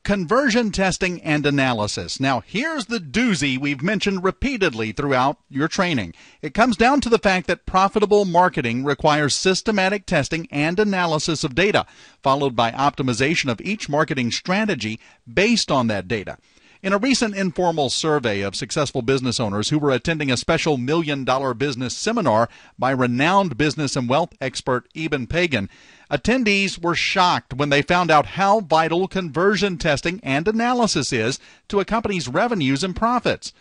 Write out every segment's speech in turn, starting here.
Conversion testing and analysis. Now, here's the doozy we've mentioned repeatedly throughout your training. It comes down to the fact that profitable marketing requires systematic testing and analysis of data, followed by optimization of each marketing strategy based on that data. In a recent informal survey of successful business owners who were attending a special $1 million business seminar by renowned business and wealth expert Eben Pagan, attendees were shocked when they found out how vital conversion testing and analysis is to a company's revenues and profits.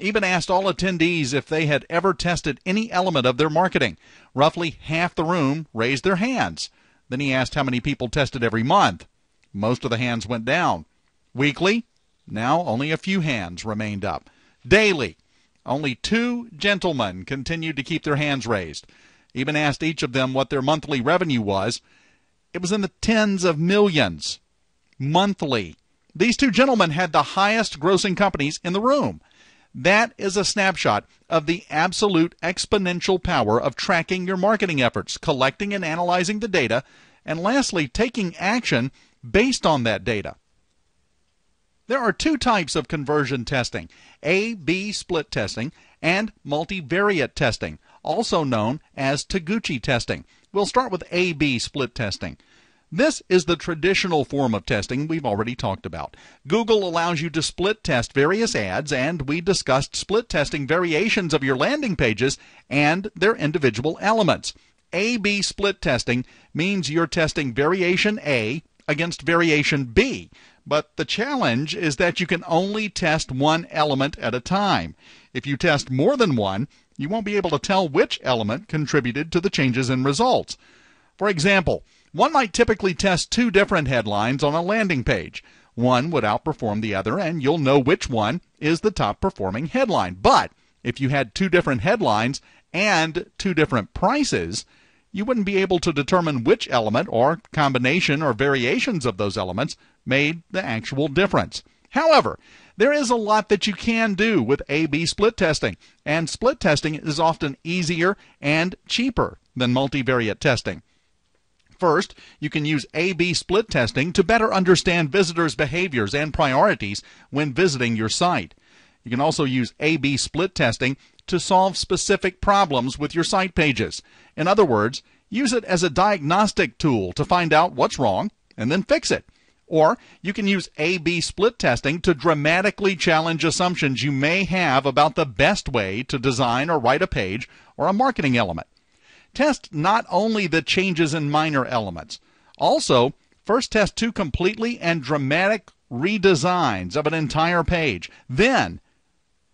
Eben asked all attendees if they had ever tested any element of their marketing. Roughly half the room raised their hands. Then he asked how many people tested every month. Most of the hands went down. Weekly? Now only a few hands remained up. Daily, only 2 gentlemen continued to keep their hands raised. Eben asked each of them what their monthly revenue was. It was in the tens of millions. Monthly. These 2 gentlemen had the highest grossing companies in the room. That is a snapshot of the absolute exponential power of tracking your marketing efforts, collecting and analyzing the data, and lastly, taking action based on that data. There are 2 types of conversion testing, A-B split testing and multivariate testing, also known as Taguchi testing. We'll start with A-B split testing. This is the traditional form of testing we've already talked about. Google allows you to split test various ads, and we discussed split testing variations of your landing pages and their individual elements. A-B split testing means you're testing variation A against variation B. But the challenge is that you can only test one element at a time. If you test more than one, you won't be able to tell which element contributed to the changes in results. For example, one might typically test 2 different headlines on a landing page. One would outperform the other, and you'll know which one is the top performing headline. But if you had 2 different headlines and 2 different prices, you wouldn't be able to determine which element or combination or variations of those elements made the actual difference. However, there is a lot that you can do with A-B split testing, and split testing is often easier and cheaper than multivariate testing. First, you can use A-B split testing to better understand visitors' behaviors and priorities when visiting your site. You can also use A-B split testing to solve specific problems with your site pages. In other words, use it as a diagnostic tool to find out what's wrong and then fix it. Or you can use A-B split testing to dramatically challenge assumptions you may have about the best way to design or write a page or a marketing element. Test not only the changes in minor elements. Also, first test 2 completely and dramatic redesigns of an entire page. Then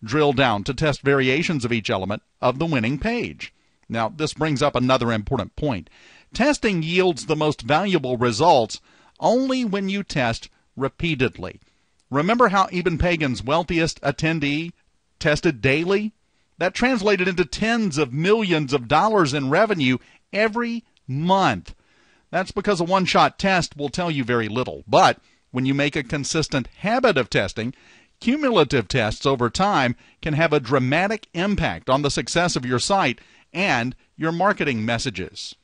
drill down to test variations of each element of the winning page. Now, this brings up another important point. Testing yields the most valuable results only when you test repeatedly. Remember how Eben Pagan's wealthiest attendee tested daily? That translated into tens of millions of dollars in revenue every month. That's because a one-shot test will tell you very little. But when you make a consistent habit of testing, cumulative tests over time can have a dramatic impact on the success of your site and your marketing messages.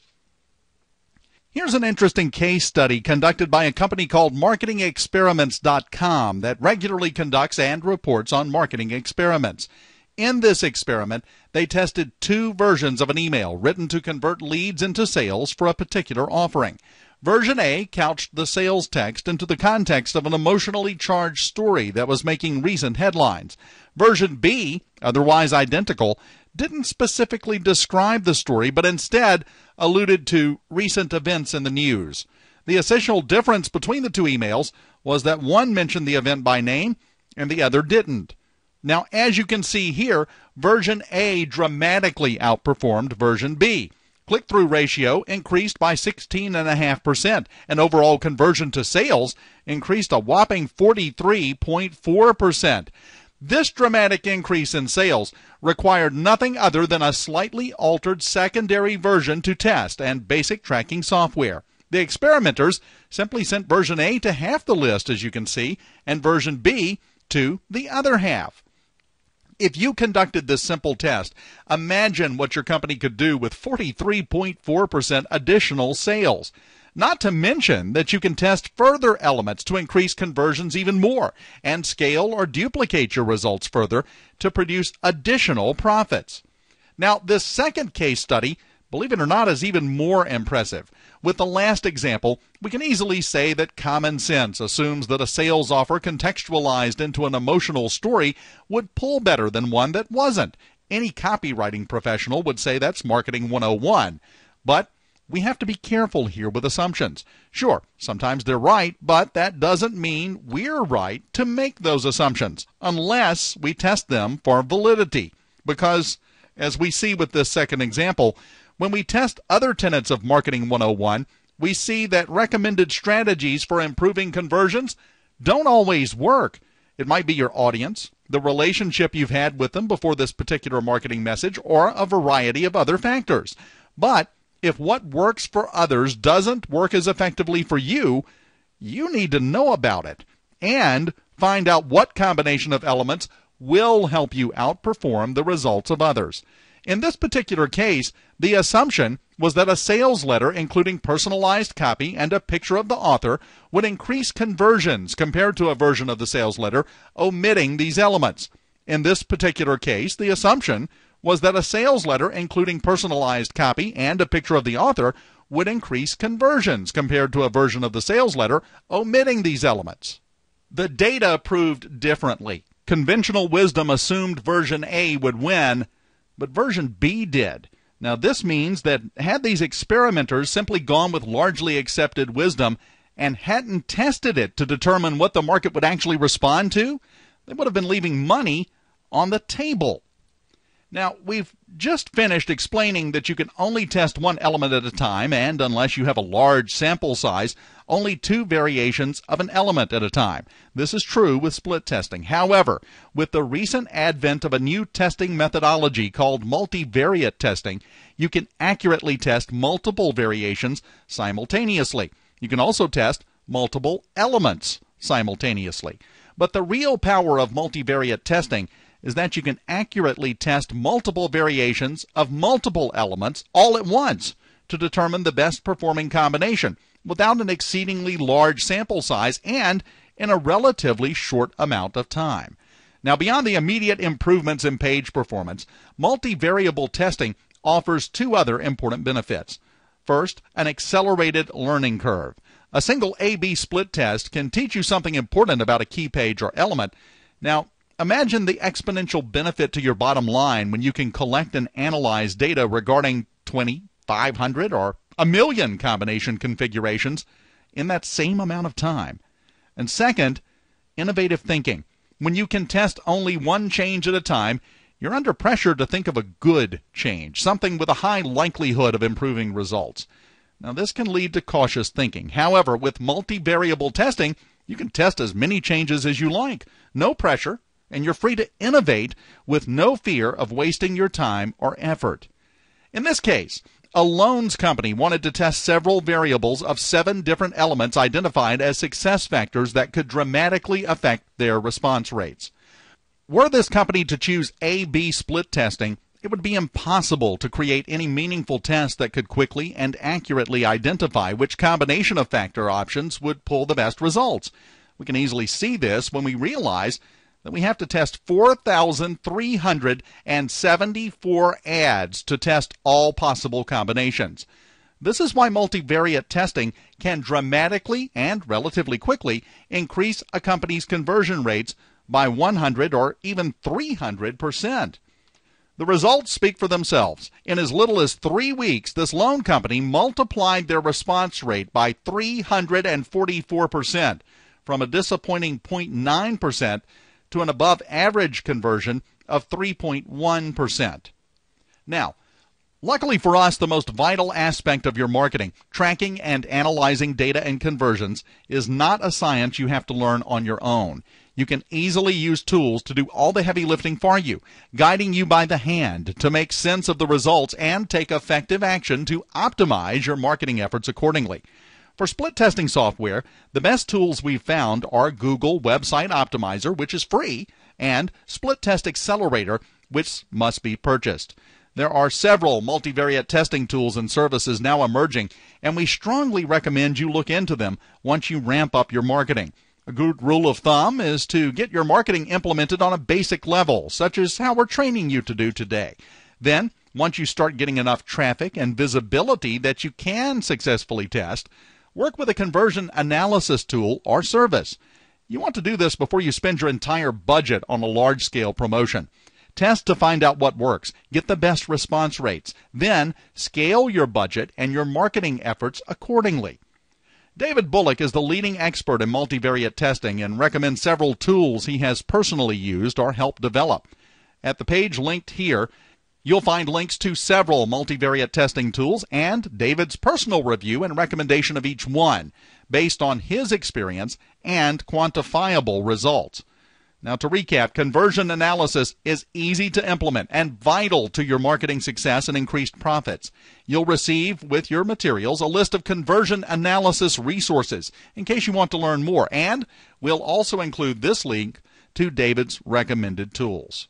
Here's an interesting case study conducted by a company called marketingexperiments.com that regularly conducts and reports on marketing experiments. In this experiment, they tested 2 versions of an email written to convert leads into sales for a particular offering. Version A couched the sales text into the context of an emotionally charged story that was making recent headlines. Version B, otherwise identical, didn't specifically describe the story, but instead alluded to recent events in the news. The essential difference between the 2 emails was that one mentioned the event by name and the other didn't. Now, as you can see here, version A dramatically outperformed version B. Click-through ratio increased by 16.5%, and overall conversion to sales increased a whopping 43.4%. This dramatic increase in sales required nothing other than a slightly altered secondary version to test and basic tracking software. The experimenters simply sent version A to half the list, as you can see, and version B to the other half. If you conducted this simple test, imagine what your company could do with 43.4% additional sales. Not to mention that you can test further elements to increase conversions even more and scale or duplicate your results further to produce additional profits. Now, this second case study, believe it or not, is even more impressive. With the last example, we can easily say that common sense assumes that a sales offer contextualized into an emotional story would pull better than one that wasn't. Any copywriting professional would say that's marketing 101. But we have to be careful here with assumptions. Sure, sometimes they're right, but that doesn't mean we're right to make those assumptions, unless we test them for validity. Because, as we see with this second example, when we test other tenets of Marketing 101, we see that recommended strategies for improving conversions don't always work. It might be your audience, the relationship you've had with them before this particular marketing message, or a variety of other factors. But if what works for others doesn't work as effectively for you, you need to know about it and find out what combination of elements will help you outperform the results of others. In this particular case, the assumption was that a sales letter including personalized copy and a picture of the author would increase conversions compared to a version of the sales letter omitting these elements. In this particular case, the assumption was that a sales letter including personalized copy and a picture of the author would increase conversions compared to a version of the sales letter omitting these elements. The data proved differently. Conventional wisdom assumed version A would win, but version B did. Now this means that had these experimenters simply gone with largely accepted wisdom and hadn't tested it to determine what the market would actually respond to, they would have been leaving money on the table. Now, we've just finished explaining that you can only test one element at a time, and unless you have a large sample size, only two variations of an element at a time. This is true with split testing. However, with the recent advent of a new testing methodology called multivariate testing, you can accurately test multiple variations simultaneously. You can also test multiple elements simultaneously. But the real power of multivariate testing is that you can accurately test multiple variations of multiple elements all at once to determine the best performing combination without an exceedingly large sample size and in a relatively short amount of time. Now, beyond the immediate improvements in page performance, multivariable testing offers two other important benefits. First, an accelerated learning curve. A single A/B split test can teach you something important about a key page or element. Now, imagine the exponential benefit to your bottom line when you can collect and analyze data regarding 20, 500, or 1,000,000 combination configurations in that same amount of time. And second, innovative thinking. When you can test only one change at a time, you're under pressure to think of a good change, something with a high likelihood of improving results. Now, this can lead to cautious thinking. However, with multivariable testing, you can test as many changes as you like. No pressure. And you're free to innovate with no fear of wasting your time or effort. In this case, a loans company wanted to test several variables of 7 different elements identified as success factors that could dramatically affect their response rates. Were this company to choose A/B split testing, it would be impossible to create any meaningful test that could quickly and accurately identify which combination of factor options would pull the best results. We can easily see this when we realize that we have to test 4,374 ads to test all possible combinations. This is why multivariate testing can dramatically and relatively quickly increase a company's conversion rates by 100 or even 300%. The results speak for themselves. In as little as 3 weeks, this loan company multiplied their response rate by 344%, from a disappointing 0.9% to an above-average conversion of 3.1%. Now, luckily for us, the most vital aspect of your marketing, tracking and analyzing data and conversions, is not a science you have to learn on your own. You can easily use tools to do all the heavy lifting for you, guiding you by the hand to make sense of the results and take effective action to optimize your marketing efforts accordingly. For split testing software, the best tools we've found are Google Website Optimizer, which is free, and Split Test Accelerator, which must be purchased. There are several multivariate testing tools and services now emerging, and we strongly recommend you look into them once you ramp up your marketing. A good rule of thumb is to get your marketing implemented on a basic level, such as how we're training you to do today. Then, once you start getting enough traffic and visibility that you can successfully test, work with a conversion analysis tool or service. You want to do this before you spend your entire budget on a large-scale promotion. Test to find out what works. Get the best response rates. Then, scale your budget and your marketing efforts accordingly. David Bullock is the leading expert in multivariate testing and recommends several tools he has personally used or helped develop. At the page linked here, you'll find links to several multivariate testing tools and David's personal review and recommendation of each one, based on his experience and quantifiable results. Now, to recap, conversion analysis is easy to implement and vital to your marketing success and increased profits. You'll receive with your materials a list of conversion analysis resources in case you want to learn more, and we'll also include this link to David's recommended tools.